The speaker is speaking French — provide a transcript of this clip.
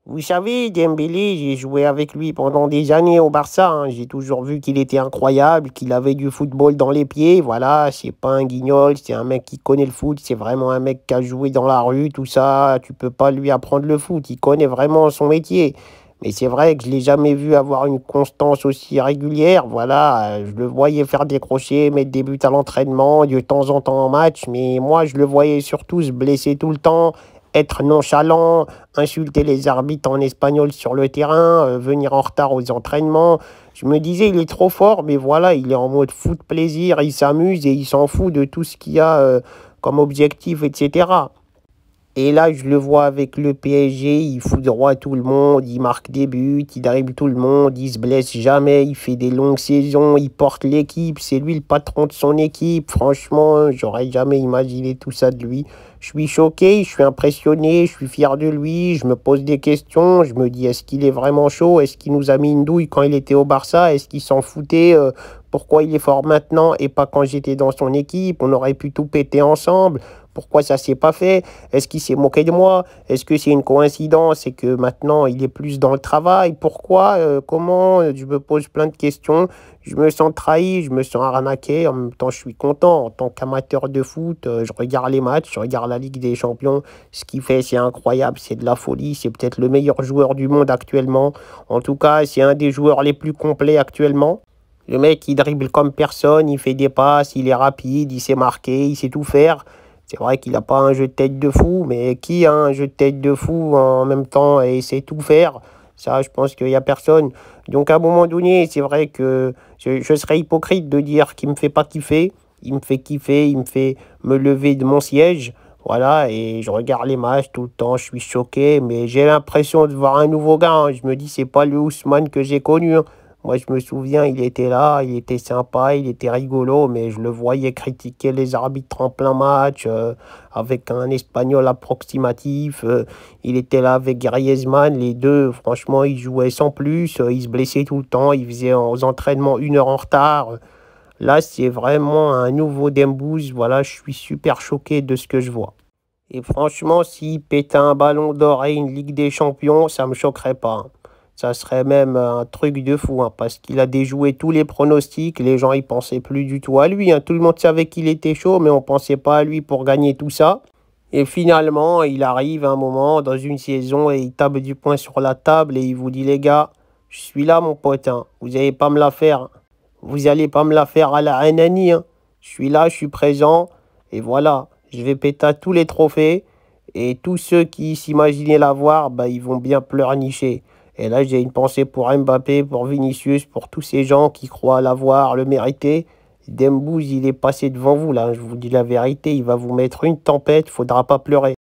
Vous savez, Dembélé, j'ai joué avec lui pendant des années au Barça, hein. J'ai toujours vu qu'il était incroyable, qu'il avait du football dans les pieds. Voilà, c'est pas un guignol, c'est un mec qui connaît le foot. C'est vraiment un mec qui a joué dans la rue, tout ça. Tu peux pas lui apprendre le foot. Il connaît vraiment son métier. Mais c'est vrai que je l'ai jamais vu avoir une constance aussi régulière. Voilà, je le voyais faire des crochets, mettre des buts à l'entraînement, de temps en temps en match. Mais moi, je le voyais surtout se blesser tout le temps, être nonchalant, insulter les arbitres en espagnol sur le terrain, venir en retard aux entraînements. Je me disais, il est trop fort, mais voilà, il est en mode foot plaisir, il s'amuse et il s'en fout de tout ce qu'il y a comme objectif, etc. Et là, je le vois avec le PSG, il fout droit tout le monde, il marque des buts, il dribble tout le monde, il se blesse jamais, il fait des longues saisons, il porte l'équipe, c'est lui le patron de son équipe. Franchement, j'aurais jamais imaginé tout ça de lui. Je suis choqué, je suis impressionné, je suis fier de lui, je me pose des questions, je me dis est-ce qu'il est vraiment chaud, est-ce qu'il nous a mis une douille quand il était au Barça, est-ce qu'il s'en foutait, pourquoi il est fort maintenant et pas quand j'étais dans son équipe, on aurait pu tout péter ensemble. Pourquoi ça s'est pas fait? Est-ce qu'il s'est moqué de moi? Est-ce que c'est une coïncidence et que maintenant il est plus dans le travail? Pourquoi? Comment? Je me pose plein de questions. Je me sens trahi, je me sens arnaqué. En même temps, je suis content. En tant qu'amateur de foot, je regarde les matchs, je regarde la Ligue des Champions. Ce qu'il fait, c'est incroyable, c'est de la folie. C'est peut-être le meilleur joueur du monde actuellement. En tout cas, c'est un des joueurs les plus complets actuellement. Le mec, il dribble comme personne, il fait des passes, il est rapide, il sait marquer, il sait tout faire. C'est vrai qu'il n'a pas un jeu de tête de fou, mais qui a un jeu de tête de fou en même temps et sait tout faire? Ça, je pense qu'il n'y a personne. Donc à un moment donné, c'est vrai que je serais hypocrite de dire qu'il me fait pas kiffer. Il me fait kiffer, il me fait me lever de mon siège. Voilà, et je regarde les matchs tout le temps, je suis choqué, mais j'ai l'impression de voir un nouveau gars, hein. Je me dis, c'est pas le Ousmane que j'ai connu, hein. Moi, je me souviens, il était là, il était sympa, il était rigolo, mais je le voyais critiquer les arbitres en plein match, avec un espagnol approximatif. Il était là avec Griezmann, les deux, franchement, ils jouaient sans plus, ils se blessaient tout le temps, ils faisaient aux entraînements 1 heure en retard. Là, c'est vraiment un nouveau Dembouz, voilà, je suis super choqué de ce que je vois. Et franchement, s'il pétait un ballon d'or et une Ligue des Champions, ça me choquerait pas, hein. Ça serait même un truc de fou, hein, parce qu'il a déjoué tous les pronostics. Les gens, ils pensaient plus du tout à lui, hein. Tout le monde savait qu'il était chaud, mais on pensait pas à lui pour gagner tout ça. Et finalement, il arrive un moment dans une saison et il tape du poing sur la table et il vous dit, les gars, je suis là, mon pote, hein. Vous n'allez pas me la faire. Vous allez pas me la faire à la Hanani, hein. Je suis là, je suis présent. Et voilà, je vais péter à tous les trophées. Et tous ceux qui s'imaginaient l'avoir, bah, ils vont bien pleurnicher. Et là, j'ai une pensée pour Mbappé, pour Vinicius, pour tous ces gens qui croient l'avoir, le mériter. Dembouz, il est passé devant vous, là. Je vous dis la vérité, il va vous mettre une tempête, faudra pas pleurer.